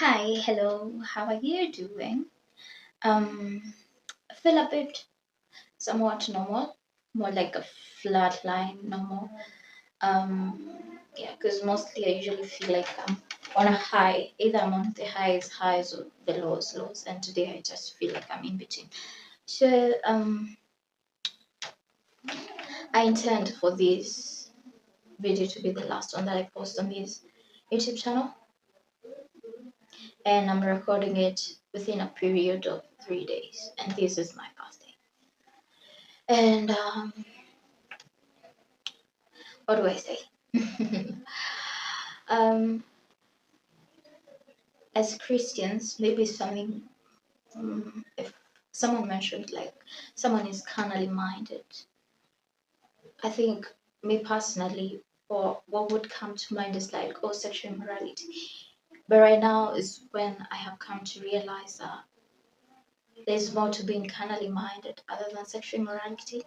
Hi, hello, how are you doing? I feel a bit somewhat normal, more like a flat line normal. Yeah, because mostly I usually feel like I'm on a high, either I'm on the highs or the lows. And today I just feel like I'm in between. So I intend for this video to be the last one that I post on this YouTube channel, and I'm recording it within a period of 3 days, and this is my birthday. And what do I say? um, as Christians, maybe something, if someone mentioned like someone is carnally minded, I think me personally, or what would come to mind is like, oh, sexual immorality. But right now is when I have come to realize that there's more to being carnally minded other than sexual immorality.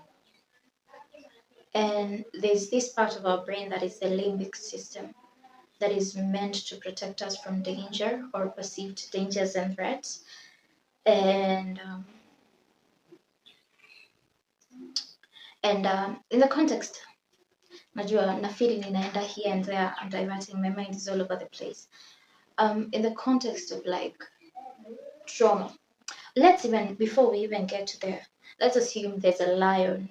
And there's this part of our brain that is the limbic system that is meant to protect us from danger or perceived dangers and threats. And in the context, najua na feeling ninaenda here and there, I'm diverting, my mind is all over the place. In the context of like trauma, before we even get to there, let's assume there's a lion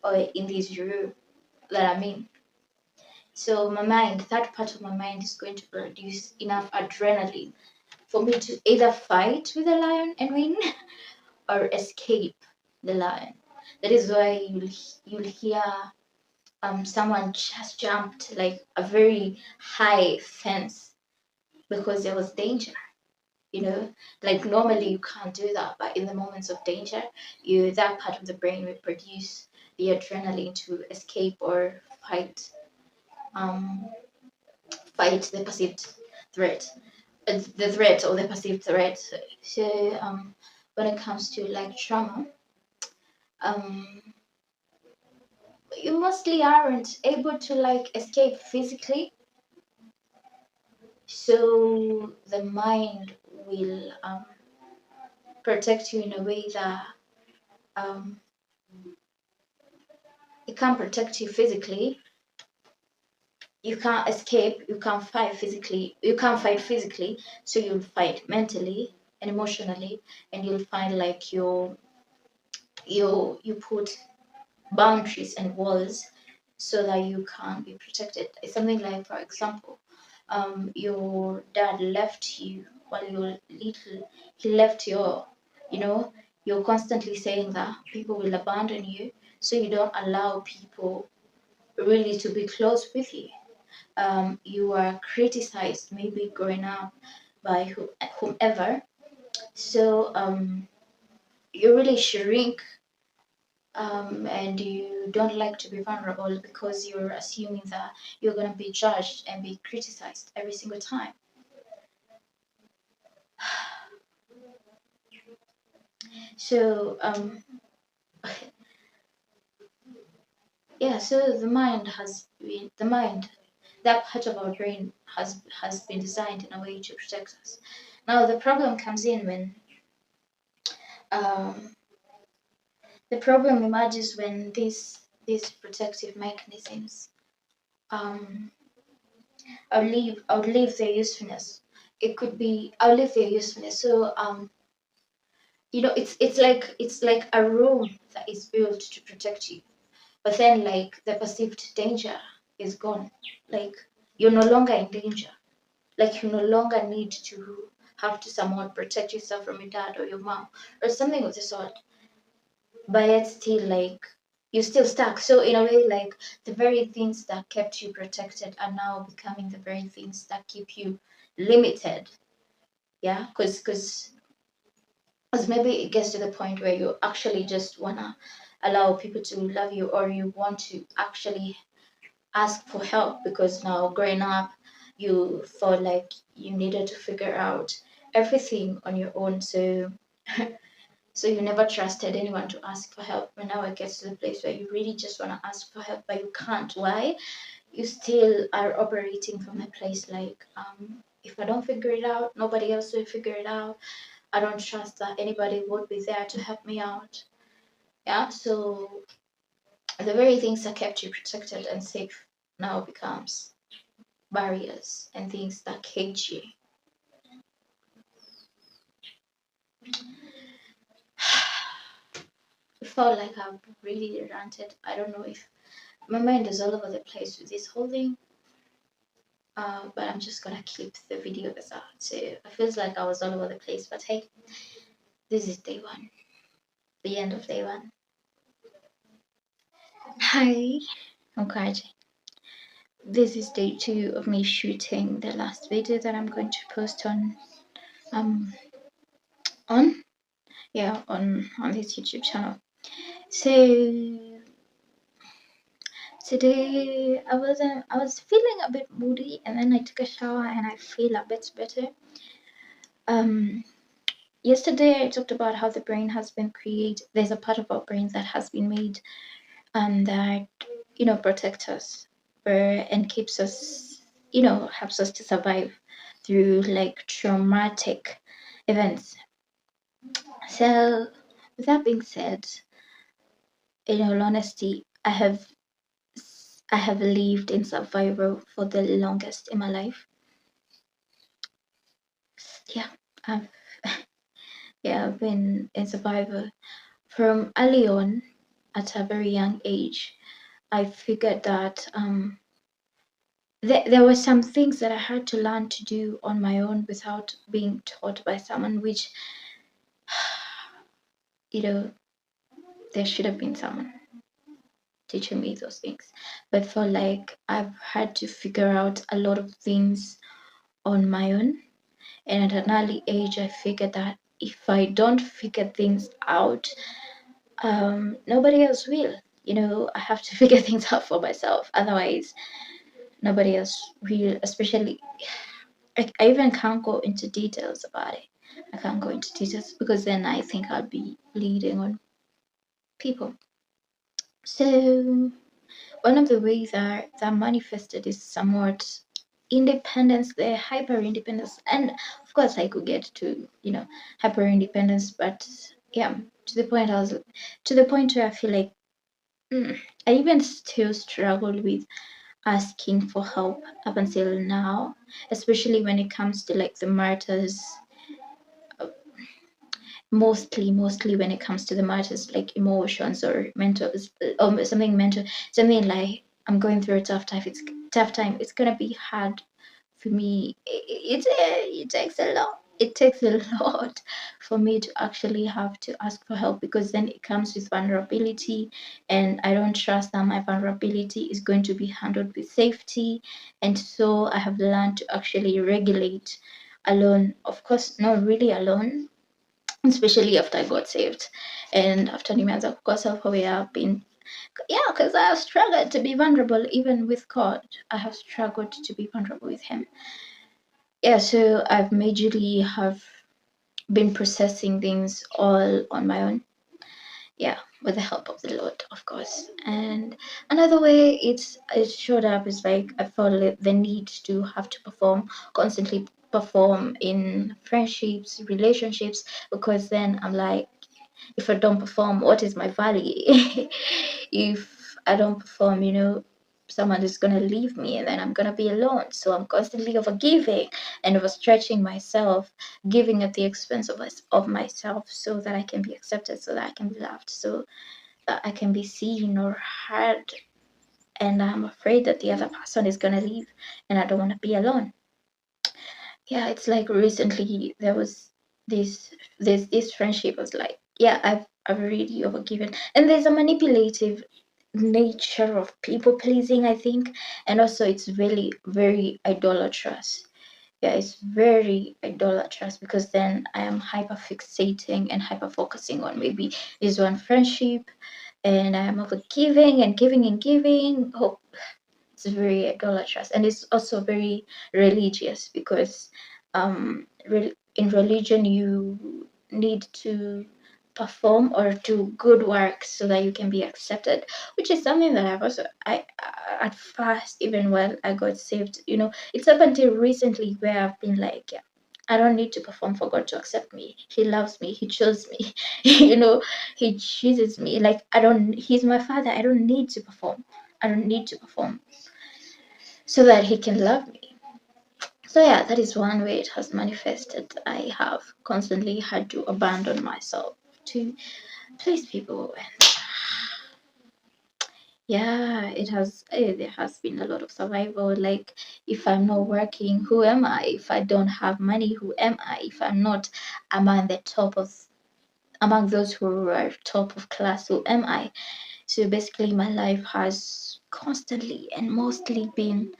or in this room that I'm in. So my mind, that part of my mind is going to produce enough adrenaline for me to either fight with the lion and win or escape the lion. That is why you'll hear someone just jumped like a very high fence because there was danger. You know, like normally you can't do that, but in the moments of danger, that part of the brain will produce the adrenaline to escape or fight um, fight the perceived threat, the threat or the perceived threat. So when it comes to like trauma, um, you mostly aren't able to like escape physically, so the mind will protect you in a way that um, it can't protect you physically. You can't escape, you can't fight physically, so you'll fight mentally and emotionally, and you'll find like you put boundaries and walls so that you can't be protected. It's something like, for example, your dad left you while you were little. He left you know, you're constantly saying that people will abandon you, so you don't allow people really to be close with you. You are criticized maybe growing up by whomever, so you really shrink, and you don't like to be vulnerable because you're assuming that you're going to be judged and be criticized every single time. So yeah, so the mind, that part of our brain has been designed in a way to protect us. Now the problem comes in when um, the problem emerges when these protective mechanisms um, outlive their usefulness. It could be outlive their usefulness. So it's like a room that is built to protect you, but then like the perceived danger is gone. Like you're no longer in danger. Like you no longer need to have to somewhat protect yourself from your dad or your mom or something of the sort. But yet still like you're still stuck. So in a way, like the very things that kept you protected are now becoming the very things that keep you limited. Yeah, because maybe it gets to the point where you actually just wanna allow people to love you, or you want to actually ask for help because now growing up you thought like you needed to figure out everything on your own, so so you never trusted anyone to ask for help. And now it gets to the place where you really just want to ask for help but you can't. Why? You still are operating from a place like if I don't figure it out, nobody else will figure it out. I don't trust that anybody would be there to help me out. Yeah, so the very things that kept you protected and safe now becomes barriers and things that cage you. It felt like I've really ranted. I don't know if my mind is all over the place with this whole thing. But I'm just gonna keep the video as out. So it feels like I was all over the place. But hey, this is day one, the end of day one. Hi, I'm Kaji. This is day two of me shooting the last video that I'm going to post um on on this YouTube channel. So today I was feeling a bit moody, and then I took a shower and I feel a bit better. Yesterday I talked about how the brain has been created. There's a part of our brain that has been made that protects us and keeps us, helps us to survive through like traumatic events. So with that being said, in all honesty, I have lived in survival for the longest in my life. Yeah, I've I've been in survival from early on. At a very young age, I figured that there were some things that I had to learn to do on my own without being taught by someone, which, there should have been someone teaching me those things. But I felt like I've had to figure out a lot of things on my own. And at an early age, I figured that if I don't figure things out, nobody else will. I have to figure things out for myself. Otherwise, nobody else will, especially I even can't go into details about it. I can't go into details because then I think I'll be leading on people. So one of the ways that manifested is somewhat independence, the hyper independence, and of course I could get to hyper independence, but yeah, to the point where I feel like I even still struggle with asking for help up until now, especially when it comes to like the matters, mostly when it comes to the matters like emotions or mental, or something like I'm going through a tough time. It's tough time. It's gonna be hard for me. It takes a lot. It takes a lot for me to actually have to ask for help, because then it comes with vulnerability, and I don't trust that my vulnerability is going to be handled with safety. And so I have learned to actually regulate alone. Of course, not really alone, especially after I got saved and after nimeanza kukosa hope I've been, because I have struggled to be vulnerable even with God. I have struggled to be vulnerable with Him. So I've majorly have been processing things all on my own. With the help of the Lord, of course. And another way it showed up is like I felt the need to have to constantly perform in friendships, relationships, because then I'm like, if I don't perform, what is my value? If I don't perform, someone is gonna leave me and then I'm gonna be alone. So I'm constantly overgiving and overstretching myself, giving at the expense of myself, so that I can be accepted, so that I can be loved, so that I can be seen or heard. And I'm afraid that the other person is gonna leave and I don't wanna be alone. It's like recently there was this friendship was like, I've really overgiven, and there's a manipulative nature of people pleasing, I think, and also it's really very idolatrous. It's very idolatrous, because then I am hyper fixating and hyper focusing on maybe this one friendship, and I am over giving and giving and giving. Oh, it's very idolatrous, and it's also very religious, because in religion you need to perform or do good work so that you can be accepted, which is something that I've also at first, even when I got saved, it's up until recently where I've been like, yeah, I don't need to perform for God to accept me. He loves me. He chose me. He chooses me. Like, he's my father. I don't need to perform. I don't need to perform so that he can love me. So yeah, that is one way it has manifested. I have constantly had to abandon myself to please people, and yeah, there has been a lot of survival. Like, if I'm not working, who am I? If I don't have money, who am I? If I'm not among those who are top of class, who am I? So basically my life has constantly and mostly been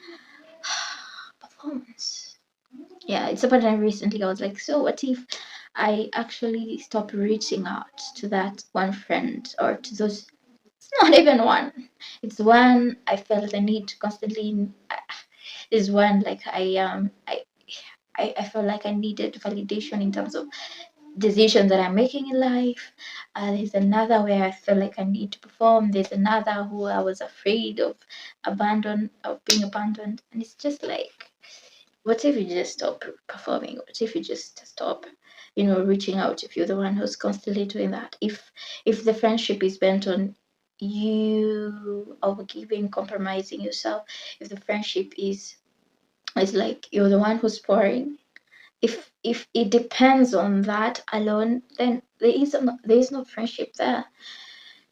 performance. Yeah, it's about time recently I was like, so what if I actually stop reaching out to that one friend, or to those, it's not even one, it's one I felt the need to constantly, is one like I felt like I needed validation in terms of decisions that I'm making in life. There's another where I feel like I need to perform. There's another who I was afraid of being abandoned. And it's just like, what if you just stop performing? What if you just stop, reaching out? If you're the one who's constantly doing that, if the friendship is bent on you overgiving, compromising yourself, if the friendship is like you're the one who's pouring, if it depends on that alone, then there is no friendship there.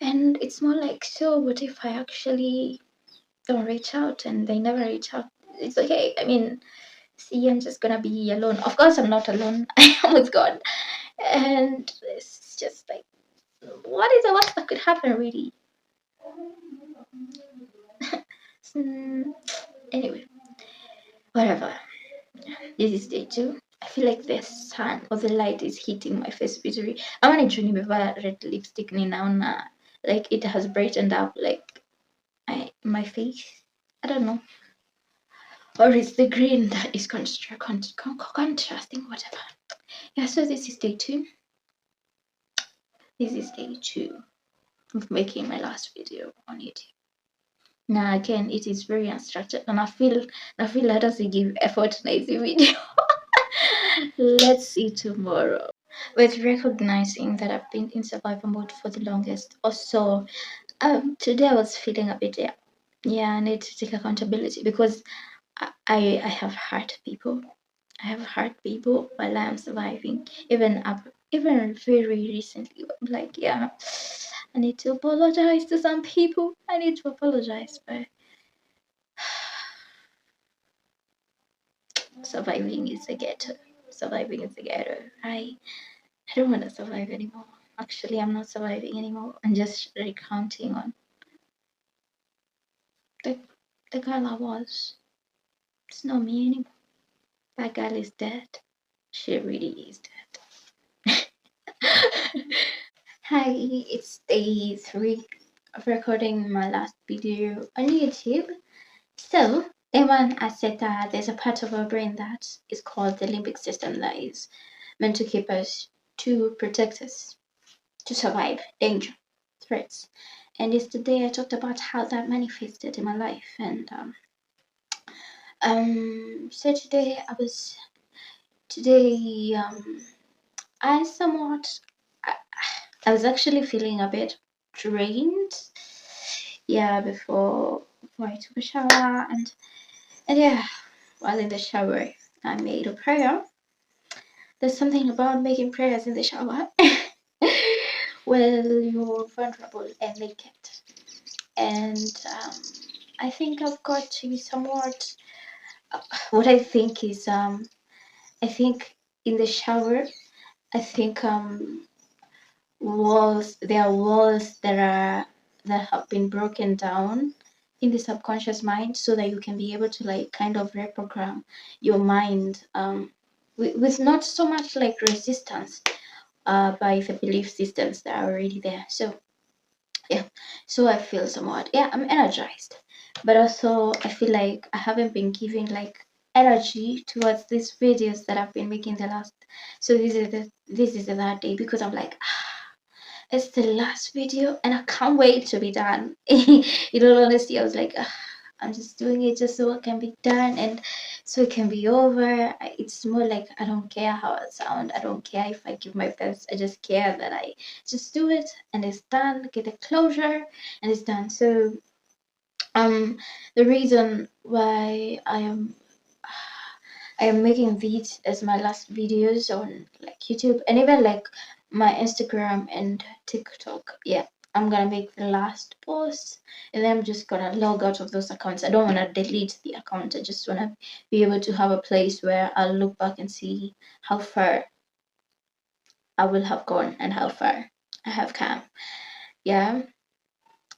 And it's more like, so what if I actually don't reach out and they never reach out? It's okay. I mean, see, I'm just gonna be alone. Of course I'm not alone. I am with God. And it's just like, what is the worst that could happen, really? Anyway, whatever. This is day 2. I feel like the sun or the light is hitting my face vizuri. Ama ni juu nimevaa red lipstick, ninaona like it has brightened up like my face. I don't know. Or it's the green that is contrasting, whatever. Yeah, so this is day 2. This is day 2 of making my last video on YouTube. Now again, it is very unstructured, and I feel let us give effort in this video. Let's see tomorrow. With recognizing that I've been in survival mode for the longest or so, today I was feeling a bit, I need to take accountability, because I have hurt people. I have hurt people while I'm surviving. Even very recently, I'm like, yeah, I need to apologize to some people. I need to apologize, but surviving is a ghetto. Surviving is a ghetto. I don't want to survive anymore. Actually, I'm not surviving anymore. I'm just recounting on the girl I was. It's not me anymore. That girl is dead. She really is dead. Hi, it's day 3 of recording my last video on YouTube. So, Evan, I said that there's a part of our brain that is called the limbic system that is meant to keep us, to protect us, to survive danger, threats. And yesterday I talked about how that manifested in my life. And so today I somewhat, I was actually feeling a bit drained. Yeah, before I took a shower, and yeah, while in the shower, I made a prayer. There's something about making prayers in the shower. Well, you're vulnerable and naked. And I think I've got to be somewhat, what I think is, I think in the shower, I think there are walls that have been broken down in the subconscious mind, so that you can be able to like kind of reprogram your mind with not so much like resistance by the belief systems that are already there. So yeah, so I feel somewhat, I'm energized, but also I feel like I haven't been giving like energy towards these videos that I've been making the last, so this is the that day, because I'm like, It's the last video and I can't wait to be done. In all honesty, I was like, "Ugh, I'm just doing it just so it can be done and so it can be over." It's more like I don't care how I sound. I don't care if I give my best. I just care that I just do it and it's done, get a closure and it's done. So the reason why I am making these as my last videos on like YouTube and even like my Instagram and TikTok. Yeah, I'm gonna make the last post and then I'm just gonna log out of those accounts. I don't wanna delete the account. I just wanna be able to have a place where I'll look back and see how far I will have gone and how far I have come. Yeah.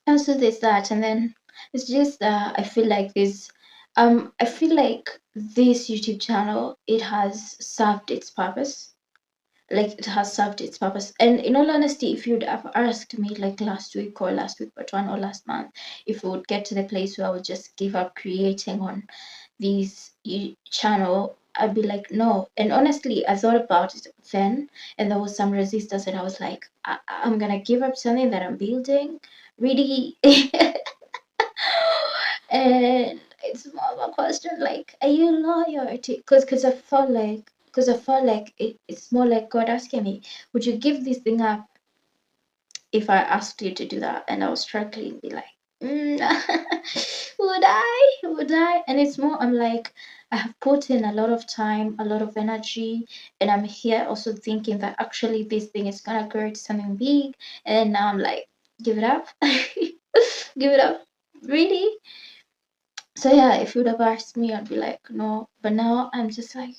Also there's that and then it's just I feel like this YouTube channel, it has served its purpose. Like it has served its purpose. And in all honesty, if you'd have asked me like last week but one or last month, if we would get to the place where I would just give up creating on this channel, I'd be like, no. And honestly, I thought about it then, and there was some resistance, and I was like, I'm gonna give up something that I'm building, really. And it's more of a question like, are you loyal to? Because I felt like it's more like God asking me, would you give this thing up if I asked you to do that? And I was struggling, be like, mm, would I? And it's more, I'm like, I have put in a lot of time, a lot of energy, and I'm here also thinking that actually this thing is gonna grow to something big. And then now I'm like, give it up, give it up, really? So yeah, if you would have asked me, I'd be like, no. But now I'm just like,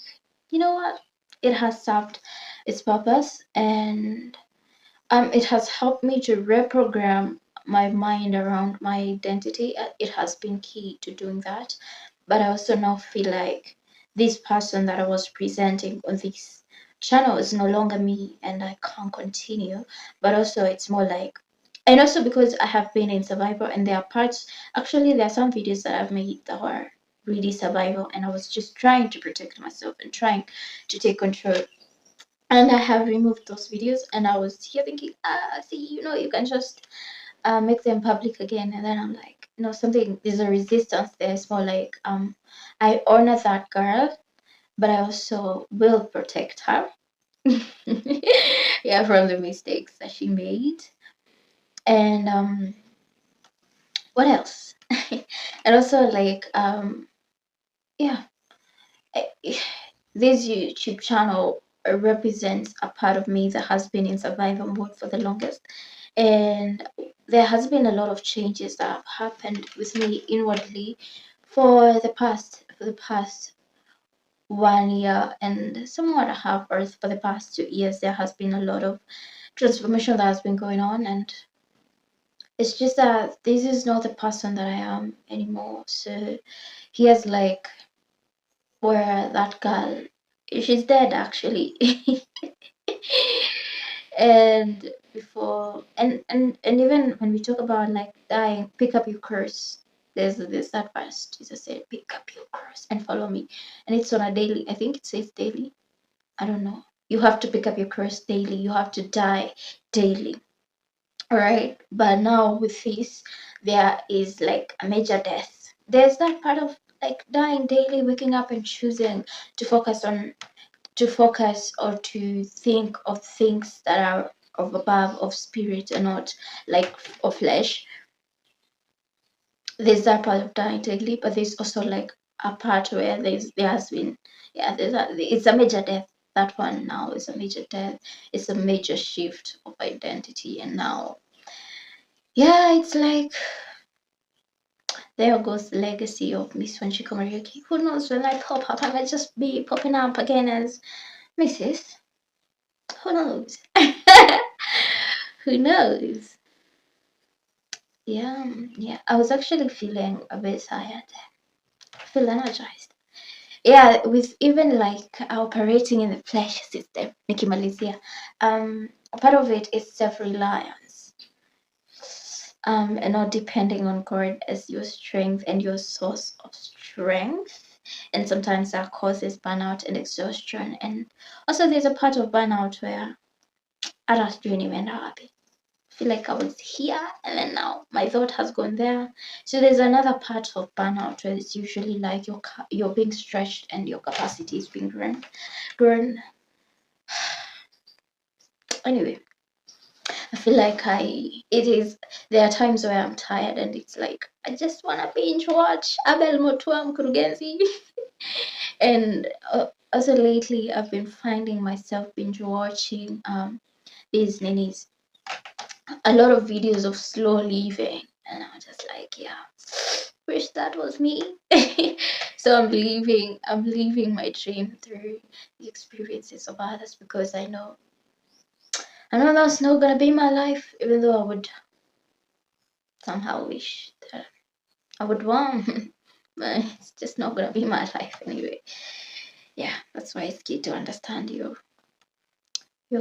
you know what? It has served its purpose, and it has helped me to reprogram my mind around my identity. It has been key to doing that. But I also now feel like this person that I was presenting on this channel is no longer me, and I can't continue. But also, it's more like, and also because I have been in survival, and there are parts, actually, there are some videos that I've made that were really survival, and I was just trying to protect myself and trying to take control. And I have removed those videos, and I was here thinking, see, you can just make them public again. And then I'm like, something, there's a resistance there. It's more like, I honor that girl, but I also will protect her. Yeah, from the mistakes that she made. And what else? And also like yeah, I- this YouTube channel represents a part of me that has been in survival mode for the longest, and there has been a lot of changes that have happened with me inwardly for the past 1 year and somewhat a half, or for the past 2 years. There has been a lot of transformation that has been going on, and it's just that this is not the person that I am anymore. So here's like where that girl, she's dead actually. And before, and even when we talk about like dying, pick up your curse. There's that verse Jesus said, pick up your curse and follow me. And it's on a daily, I think it says daily, I don't know. You have to pick up your curse daily, you have to die daily. All right, but now with this, there is like a major death. There's that part of like dying daily, waking up and choosing to focus or to think of things that are of above, of spirit, and not like of flesh. There's that part of dying daily, but there's also like a part where there has been, yeah, it's a major death. That one now is a major death. It's a major shift of identity, and now, yeah, it's like there goes the legacy of Miss Wanchiko Mariuki. Who knows, when I pop up, I might just be popping up again as Mrs. Who knows? Who knows? Yeah, yeah. I was actually feeling a bit tired. I feel energized. Yeah, with even like operating in the flesh system, nikimalizia. Part of it is self-reliance. And not depending on God as your strength and your source of strength. And sometimes that causes burnout and exhaustion. And also there's a part of burnout where I just don't even happy. feel like I was here and then now my thought has gone there. So there's another part of burnout where it's usually like you're being stretched and your capacity is being grown. Anyway, I feel like there are times where I'm tired and it's like I just wanna binge watch Abel Motua Mkurugenzi. And also lately I've been finding myself binge watching these ninis, a lot of videos of slow living, and I'm just like, yeah, wish that was me. So I'm living my dream through the experiences of others because I know that's not gonna be my life, even though I would somehow wish that I would want, but it's just not gonna be my life anyway. Yeah, that's why it's key to understand your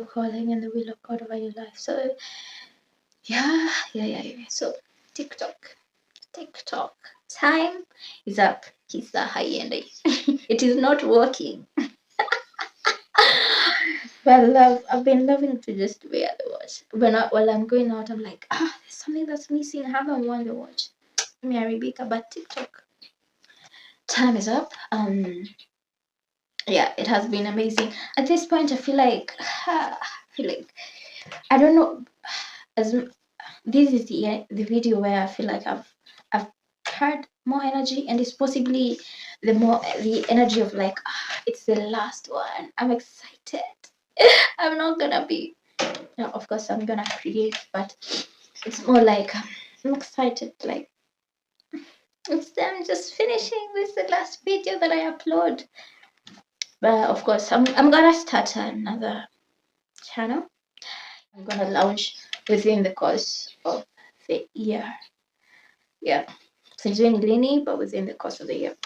calling and the will of God over your life. So yeah. So TikTok time is up. It's a high end. It is not working. But I've been loving to just wear the watch. While I'm going out, I'm like, there's something that's missing. I haven't worn the watch. Mary Rebecca, but TikTok time is up. Yeah, it has been amazing. At this point, I feel like I don't know. As this is the video where I feel like I've had more energy, and it's possibly the energy of like it's the last one. I'm excited. I'm not gonna be. No, of course I'm gonna create, but it's more like I'm excited. Like it's them just finishing. This is the last video that I upload. But of course I'm gonna start another channel. I'm gonna launch within the course of the year. Yeah, sijui lini, but within the course of the year.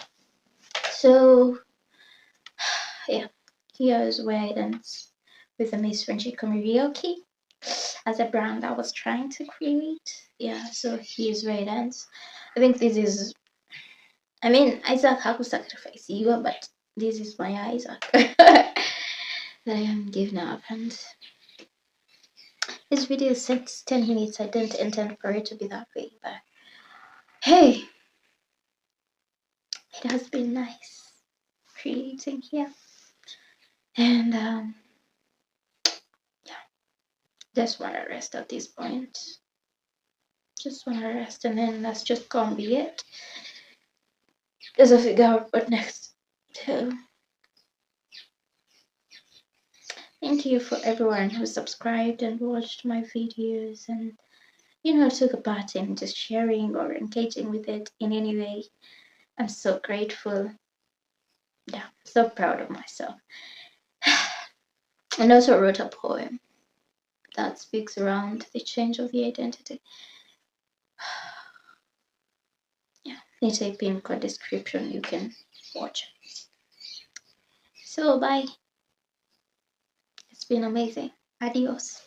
So yeah, here's where it ends with the Miss Frenchie Karaoke as a brand I was trying to create. Yeah, so here's where it ends. I think this is, I mean, Isaac hakusacrifice you, but this is my Isaac that I am giving up. And this video is 10 minutes. I didn't intend for it to be that way, but hey, it has been nice creating here. And yeah, just want to rest at this point. Just want to rest, and then that's just gonna be it. As I figure out what next. So thank you for everyone who subscribed and watched my videos and took a part in just sharing or engaging with it in any way. I'm so grateful. Yeah, so proud of myself. And also wrote a poem that speaks around the change of the identity. Yeah, it's a pin code description. You can watch it. So bye. It's been amazing. Adios.